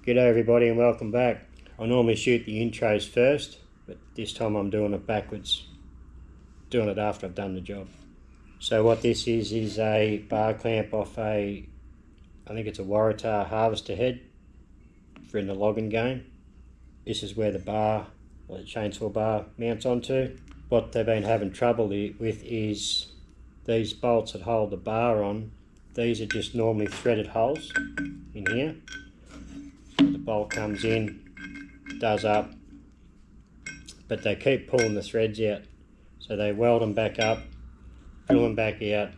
G'day everybody and welcome back. I normally shoot the intros first, but this time I'm doing it backwards. Doing it after I've done the job. So what this is a bar clamp off I think it's a Waratah harvester head for in the logging game. This is where the bar, or the chainsaw bar, mounts onto. What they've been having trouble with is these bolts that hold the bar on. These are just normally threaded holes in here. So the bolt comes in, does up, but they keep pulling the threads out. So they weld them back up, drill them back out,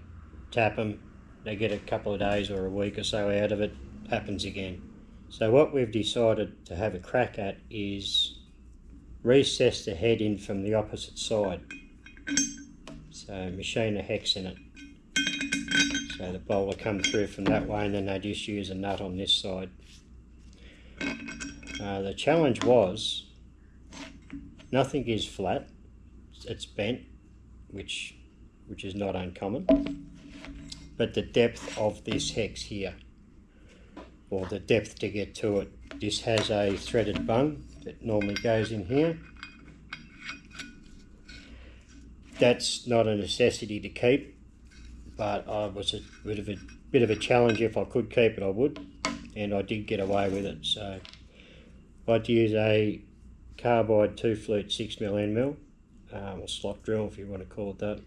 tap them. They get a couple of days or a week or so out of it, happens again. So what we've decided to have a crack at is recess the head in from the opposite side. So machine a hex in it. So the bolt will come through from that way and then they just use a nut on this side. The challenge was nothing is flat, it's bent, which is not uncommon, but the depth of this hex here, or the depth to get to it, this has a threaded bung that normally goes in here. That's not a necessity to keep, but I was a bit of a challenge. If I could keep it I would, and I did get away with it. So I'd use a carbide 2-flute 6mm end mill, or slot drill if you want to call it that.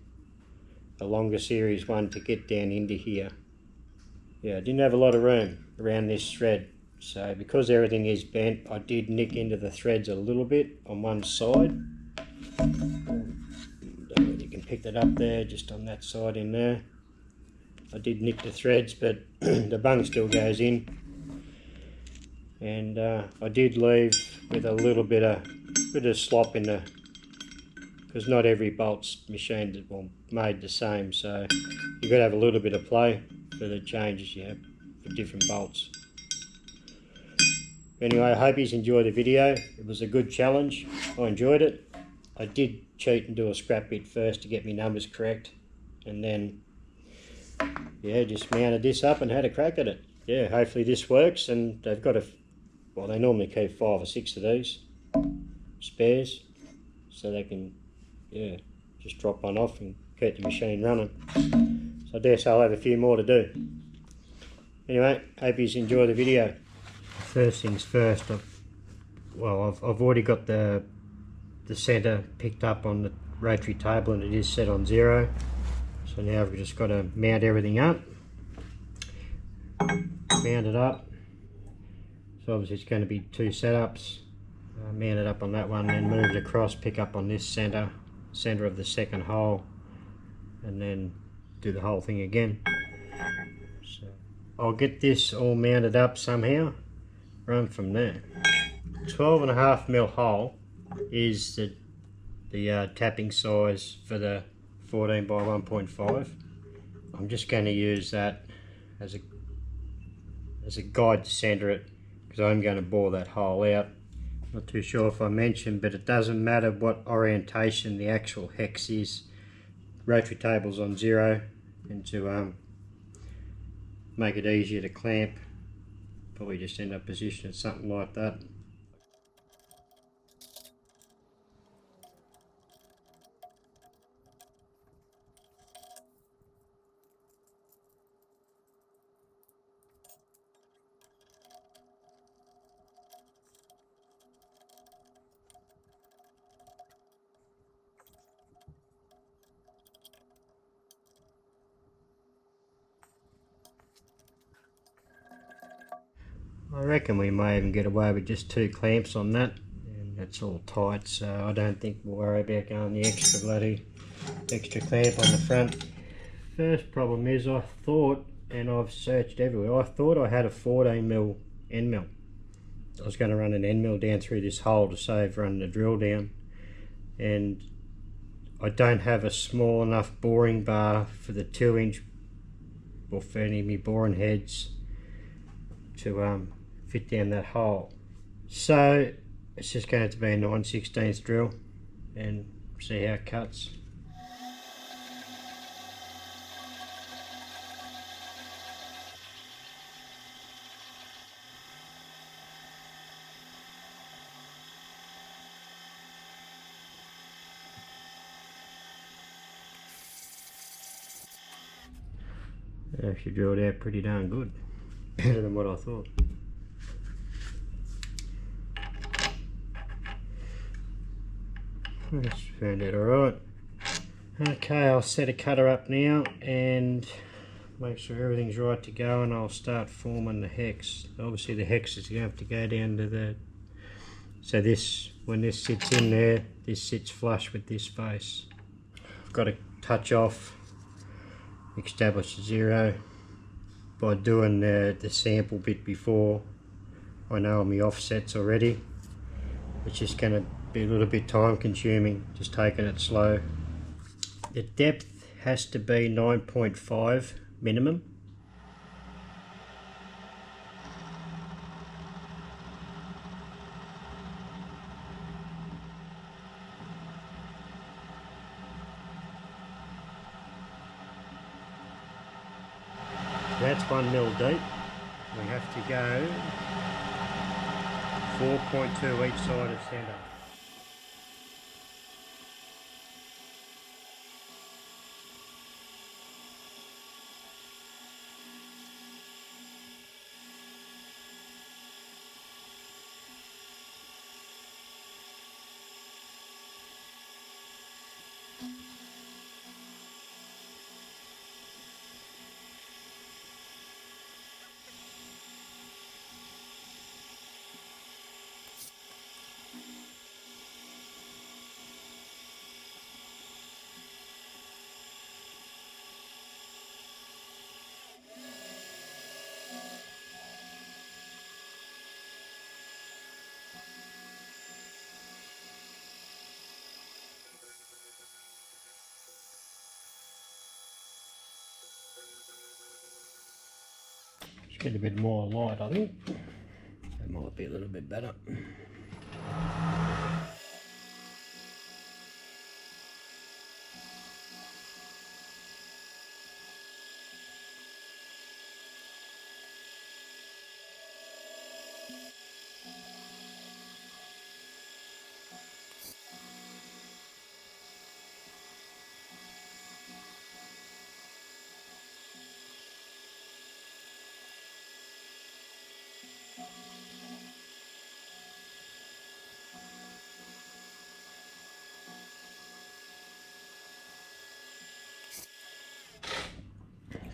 A longer series one to get down into here. Yeah, I didn't have a lot of room around this thread, so because everything is bent, I did nick into the threads a little bit on one side. Don't know if you can pick that up there, just on that side in there. I did nick the threads, but the bung still goes in. And I did leave with a little bit of slop in the, because not every bolt's machined or made the same, so you've got to have a little bit of play for the changes you have for different bolts. Anyway, I hope you enjoyed the video. It was a good challenge. I enjoyed it. I did cheat and do a scrap bit first to get my numbers correct, and then yeah, just mounted this up and had a crack at it. Yeah, hopefully this works. And they've got well, they normally keep 5 or 6 of these spares, so they can, yeah, just drop one off and keep the machine running. So I dare say I'll have a few more to do. Anyway, hope you enjoy the video. First things first, I've already got the centre picked up on the rotary table and it is set on 0. So now we've just got to mount everything up. Mount it up. So obviously it's going to be 2 setups. Mount it up on that one, then move it across, pick up on this centre of the second hole, and then do the whole thing again. So I'll get this all mounted up somehow, run from there. 12.5mm hole is the tapping size for the 14 by 1.5. I'm just going to use that as a guide to centre it, because I'm going to bore that hole out. Not too sure if I mentioned, but it doesn't matter what orientation the actual hex is. Rotary table's on 0, and to make it easier to clamp, probably just end up positioning something like that. I reckon we may even get away with just 2 clamps on that, and that's all tight, so I don't think we'll worry about going the extra clamp on the front. First problem is I thought, and I've searched everywhere, I thought I had a 14mm end mill. I was going to run an end mill down through this hole to save running the drill down, and I don't have a small enough boring bar for the 2-inch, or for any of my boring heads to fit down that hole. So it's just going to be a 9/16 drill and see how it cuts. It actually drilled out pretty darn good. Better than what I thought. I just found it alright. Okay, I'll set a cutter up now and make sure everything's right to go, and I'll start forming the hex. Obviously the hex is going to have to go down to the... So this, when this sits in there, this sits flush with this face. I've got to touch off, establish a zero. By doing the sample bit before, I know my offsets already. It's just going to be a little bit time consuming, just taking it slow. The depth has to be 9.5 minimum. That's 1 mil deep. We have to go 4.2 each side of centre. Just get a bit more light, I think. That might be a little bit better.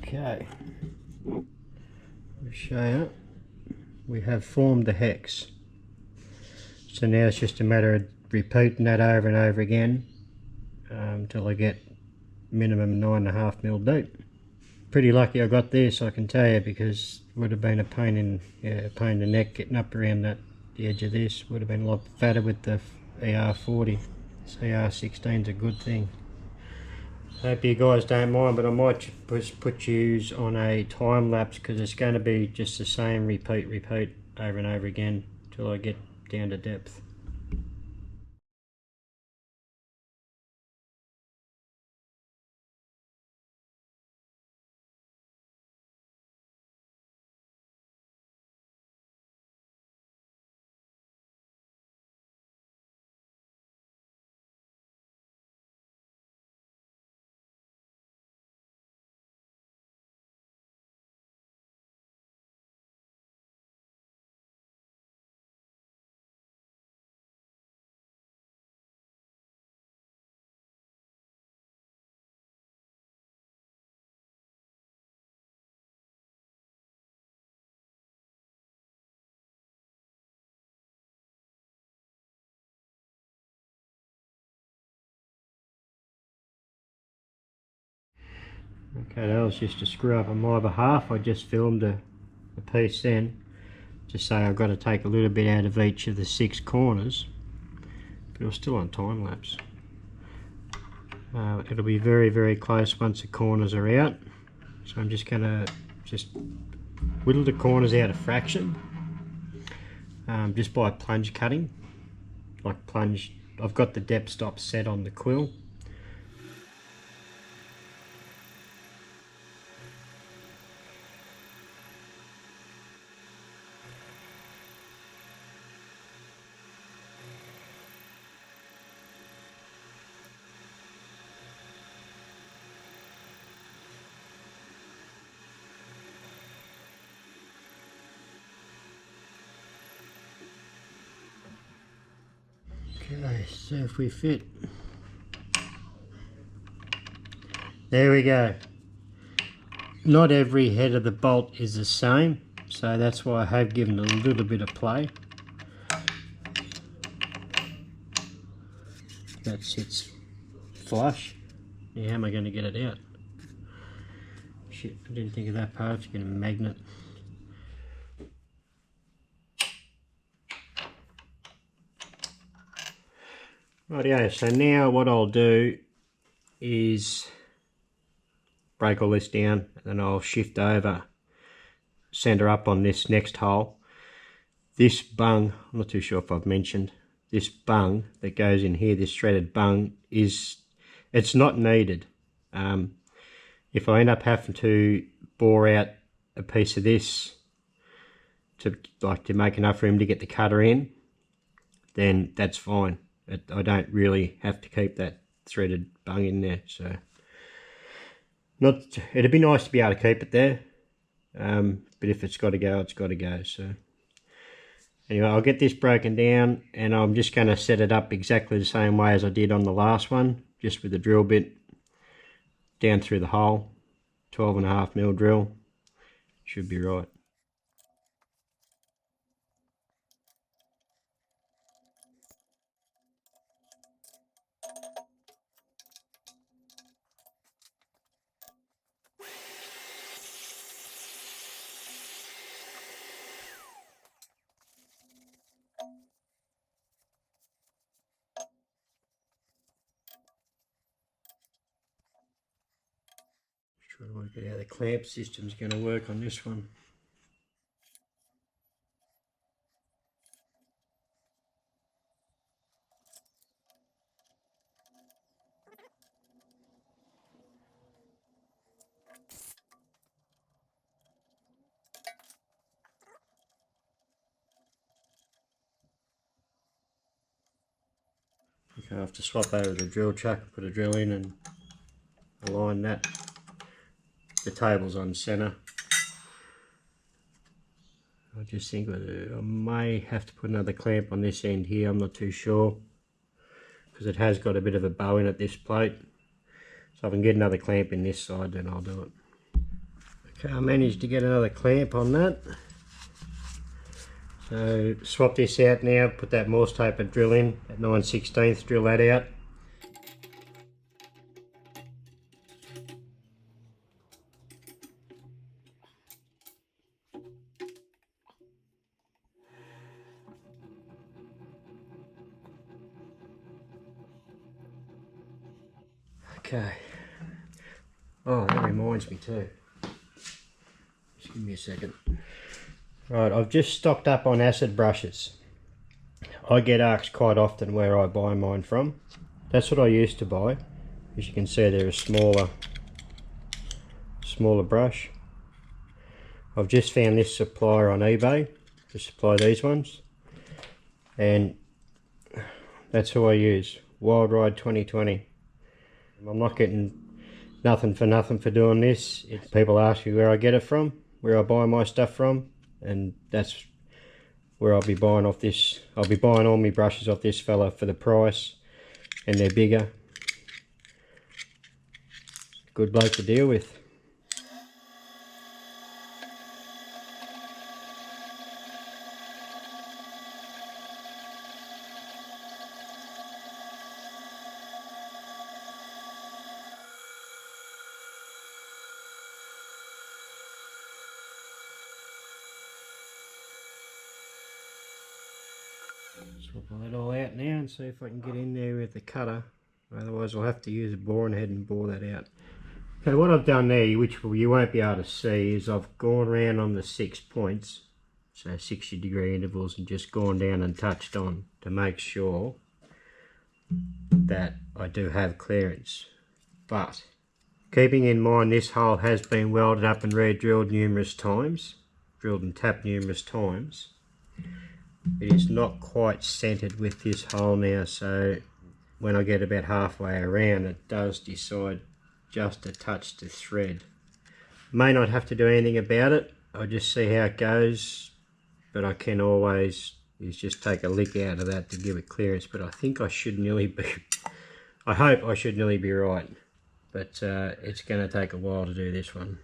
Okay, I'll show you. We have formed the hex. So now it's just a matter of repeating that over and over again until I get minimum 9.5 mil deep. Pretty lucky I got this, I can tell you, because it would have been a pain in the neck getting up around the edge of this. Would have been a lot fatter with the ER40. This ER16 is a good thing. Hope you guys don't mind, but I might just put yous on a time lapse because it's going to be just the same repeat over and over again till I get down to depth. Okay, that was just a screw up on my behalf. I just filmed a piece then. Just say I've got to take a little bit out of each of the 6 corners, but it was still on time lapse. It'll be very, very close once the corners are out. So I'm just going to whittle the corners out a fraction, just by plunge cutting. Like plunge, I've got the depth stop set on the quill. Okay, so if we fit, there we go. Not every head of the bolt is the same, so that's why I have given a little bit of play. That sits flush. Now how am I going to get it out? Shit, I didn't think of that part. It's going to magnet. Rightio, so now what I'll do is break all this down, and then I'll shift over, center up on this next hole. This bung, I'm not too sure if I've mentioned, this bung that goes in here, this threaded bung, it's not needed. If I end up having to bore out a piece of this to make enough room to get the cutter in, then that's fine. I don't really have to keep that threaded bung in there, so it'd be nice to be able to keep it there, but if it's got to go, it's got to go. So anyway, I'll get this broken down, and I'm just going to set it up exactly the same way as I did on the last one, just with the drill bit down through the hole, 12.5mm drill, should be right. Trying to work out how the clamp system's going to work on this one. Okay, I have to swap over the drill chuck, put a drill in and align that. The table's on center. I just think I may have to put another clamp on this end here, I'm not too sure, because it has got a bit of a bow in it, this plate. So if I can get another clamp in this side, then I'll do it. Okay, I managed to get another clamp on that. So swap this out now, put that Morse taper drill in at 9/16, drill that out. Okay. Oh, that reminds me too. Just give me a second. Right, I've just stocked up on acid brushes. I get asked quite often where I buy mine from. That's what I used to buy. As you can see, they're a smaller brush. I've just found this supplier on eBay to supply these ones, and that's who I use. Wild Ride 2020. I'm not getting nothing for doing this. People ask me where I get it from, where I buy my stuff from, and that's where I'll be buying off this. I'll be buying all my brushes off this fella for the price, and they're bigger. Good bloke to deal with. Swap that all out now and see if I can get in there with the cutter. Otherwise I'll have to use a boring head and bore that out. Okay, what I've done there, which you won't be able to see, is I've gone around on the 6 points, so 60-degree intervals, and just gone down and touched on to make sure that I do have clearance. But keeping in mind this hole has been welded up and re-drilled numerous times, drilled and tapped numerous times, it is not quite centered with this hole now, so when I get about halfway around it does decide just to touch the thread. May not have to do anything about it, I'll just see how it goes, but I can always is just take a lick out of that to give it clearance, but I think I should nearly be, I hope I should nearly be right, but it's going to take a while to do this one.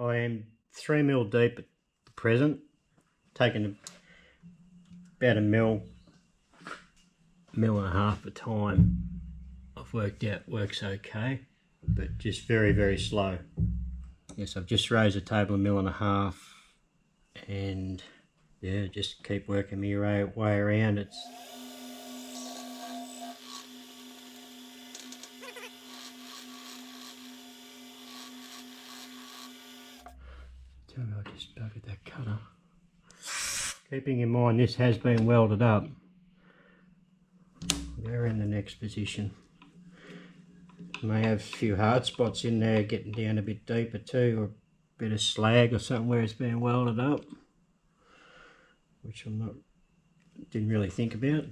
I am 3mm deep at the present, taking about a mil and a half a time. I've worked out works okay, but just very, very slow. Yes, I've just raised the table a mil and a half, and yeah, just keep working my way around. It's tell me I just buggered that cutter. Keeping in mind this has been welded up. They're in the next position. May have a few hard spots in there getting down a bit deeper too, or a bit of slag or something where it's been welded up, which didn't really think about.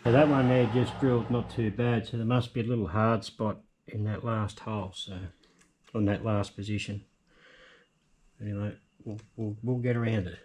So that one there just drilled not too bad, so there must be a little hard spot in that last hole, so on that last position. Anyway, we'll get around it.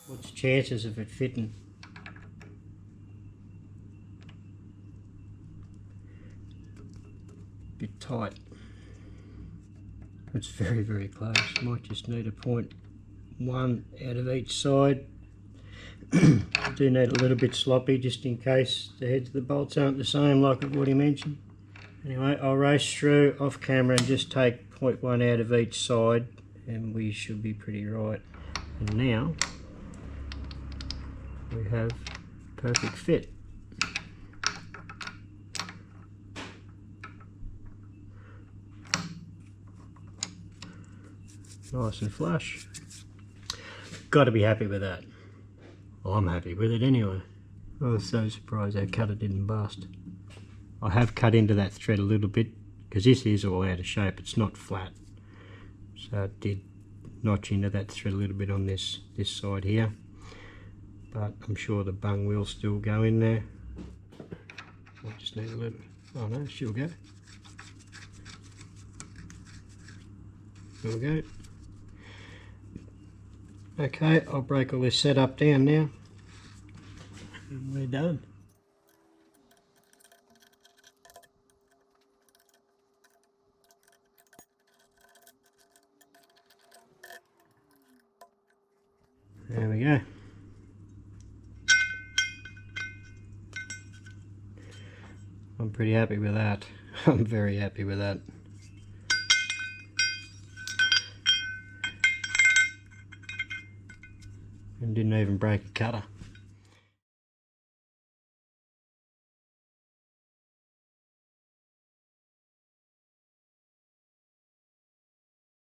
What's the chances of it fitting? Bit tight. It's very, very close. Might just need a 0.1 out of each side. I do need a little bit sloppy just in case the heads of the bolts aren't the same like I've already mentioned. Anyway, I'll race through off camera and just take 0.1 out of each side and we should be pretty right. And now we have perfect fit. Nice and flush. Got to be happy with that. Well, I'm happy with it anyway. I was so surprised that cutter didn't bust. I have cut into that thread a little bit because this is all out of shape, it's not flat. So it did notch into that thread a little bit on this side here. But I'm sure the bung will still go in there. I just need a little, oh no, she'll go. There we go. Okay, I'll break all this setup down now. And we're done. There we go. I'm pretty happy with that. I'm very happy with that. And didn't even break a cutter.